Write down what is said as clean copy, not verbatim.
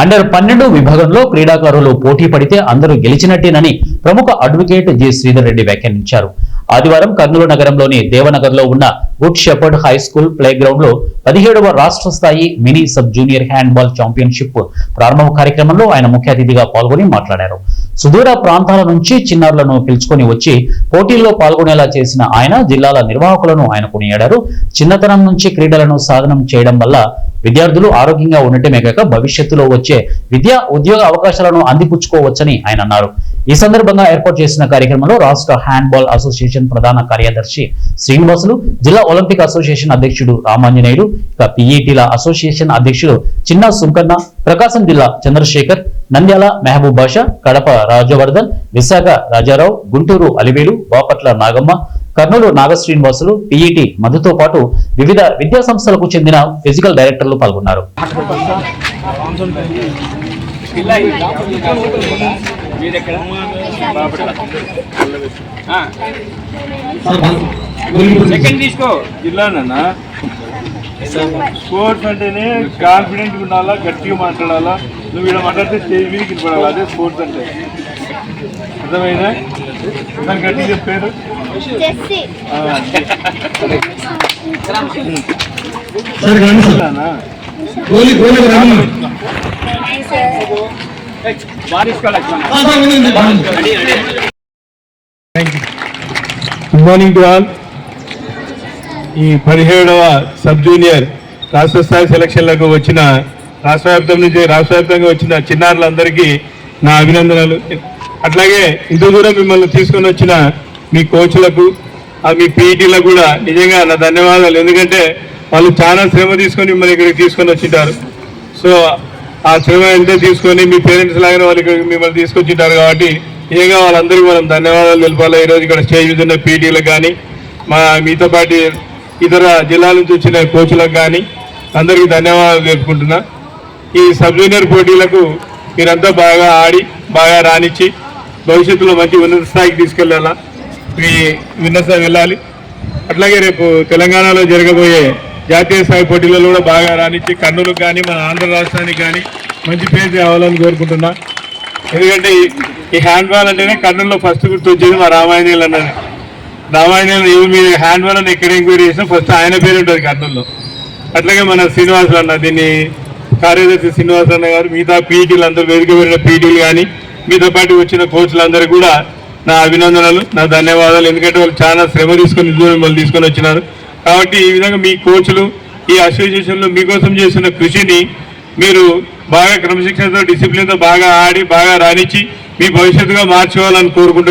Under 12 విభాగంలో క్రీడాకారులు పోటీ పడితే అందరూ గెలిచినట్టేనని ప్రముఖ అడ్వకేట్ జి శ్రీధర్ రెడ్డి వ్యాఖ్యానించారు. ఆదివారం కర్నూలు నగరంలోని దేవనగర్లో ఉన్న good shepherd high school play ground లో 17వ రాష్ట్ర స్థాయి mini sub junior handball championship ప్రారంభ కార్యక్రమంలో ఆయన ముఖ్య అతిథిగా పాల్గొని మాట్లాడారు. సుదూర ప్రాంతాల నుంచి చిన్నారులను పిలుచుకొని వచ్చి పోటీల్లో పాల్గొనేలా చేసిన ఆయన జిల్లాల నిర్వాహకులను ఆయన కొనియాడారు. చిన్నతనం నుంచి క్రీడలను సాధనం చేయడం వల్ల విద్యార్థులు ఆరోగ్యంగా ఉండటమే కాక భవిష్యత్తులో వచ్చే విద్యా ఉద్యోగ అవకాశాలను అందిపుచ్చుకోవచ్చని ఆయన అన్నారు. ఈ సందర్భంగా ఏర్పాటు చేసిన కార్యక్రమంలో రాష్ట్ర హ్యాండ్బాల్ అసోసియేషన్ ప్రధాన కార్యదర్శి శ్రీనివాసులు, జిల్లా ఒలింపిక్ అసోసియేషన్ అధ్యక్షుడు రామాంజనేయులు, పిఈటీల అసోసియేషన్ అధ్యక్షుడు చిన్న సుంకన్న, ప్రకాశం జిల్లా చంద్రశేఖర్, నంద్యాల మహబూబ్ బాషా, కడప రాజవర్ధన్, విశాఖ రాజారావు, గుంటూరు అలివేలు, బాపట్ల నాగమ్మ, కర్నూలు నాగశ్రీనివాసులు, పిఈటి మధుతో పాటు వివిధ విద్యా సంస్థలకు చెందిన ఫిజికల్ డైరెక్టర్లు పాల్గొన్నారు. స్పోర్ట్స్ అంటేనే కాన్ఫిడెంట్ ఉండాలా, గట్టిగా మాట్లాడాలా. నువ్వు ఇలా మాట్లాడితే స్టేజ్ మీద కిందపడాలి. అదే స్పోర్ట్స్ అంటే. అర్థమైనా? దాని గట్టి చెప్పారు. Good morning to all. ఈ 17వ సబ్ జూనియర్ రాష్ట్ర స్థాయి సెలక్షన్లకు వచ్చిన రాష్ట్రవ్యాప్తంగా వచ్చిన చిన్నారులందరికీ నా అభినందనలు. అట్లాగే ఇంత దూరం మిమ్మల్ని తీసుకొని వచ్చిన మీ కోచ్లకు, మీ పీఈటీలకు కూడా నిజంగా నా ధన్యవాదాలు. ఎందుకంటే వాళ్ళు చాలా శ్రమ తీసుకొని మిమ్మల్ని ఇక్కడికి తీసుకొని వచ్చింటారు. సో ఆ శ్రమ ఎంతో తీసుకొని మీ పేరెంట్స్ లాగానే వాళ్ళు ఇక్కడికి మిమ్మల్ని తీసుకొచ్చింటారు. కాబట్టి నిజంగా వాళ్ళందరికీ మనం ధన్యవాదాలు తెలపాలి. ఈరోజు ఇక్కడ స్టేజ్ మీద ఉన్న పీఈటీలకు కానీ, మీతో పాటు ఇతర జిల్లాల నుంచి వచ్చిన కోచ్లకు కానీ అందరికీ ధన్యవాదాలు తెలుపుకుంటున్నా. ఈ సబ్ జూనియర్ పోటీలకు మీరంతా బాగా ఆడి బాగా రాణించి భవిష్యత్తులో మంచి ఉన్నత స్థాయికి తీసుకెళ్ళాలా, వెళ్ళాలి. అట్లాగే రేపు తెలంగాణలో జరగబోయే జాతీయ స్థాయి పోటీలలో కూడా బాగా రాణించి కర్నూలుకు కానీ మన ఆంధ్ర రాష్ట్రానికి కానీ మంచి పేరు కావాలని కోరుకుంటున్నా. ఎందుకంటే ఈ హ్యాండ్బాల్ అంటేనే కర్నూలులో ఫస్ట్ గుర్తు వచ్చేది మా రామాయణీయులు అన్నది. రామాయణీయులు మీరు హ్యాండ్బాల్ అని ఎక్కడ ఎంక్వైరీ చేసినా ఫస్ట్ ఆయన పేరు ఉంటుంది కర్నూలులో. అట్లాగే మన శ్రీనివాసులు అన్న, దీన్ని కార్యదర్శి శ్రీనివాసులు అన్న గారు, మిగతా పీఈటీలు అందరూ వేదిక వెళ్ళిన పీఈటీలు కానీ మీతో పాటు వచ్చిన కోచ్లందరూ కూడా నా అభినందనలు, నా ధన్యవాదాలు. ఎందుకంటే వాళ్ళు చాలా శ్రమ తీసుకొని మిమ్మల్ని తీసుకొని వచ్చినారు. కాబట్టి ఈ విధంగా మీ కోచ్లు, ఈ అసోసియేషన్లో మీకోసం చేసిన కృషిని మీరు బాగా క్రమశిక్షణతో, డిసిప్లిన్తో బాగా ఆడి బాగా రాణించి మీ భవిష్యత్తుగా మార్చుకోవాలని కోరుకుంటున్నాను.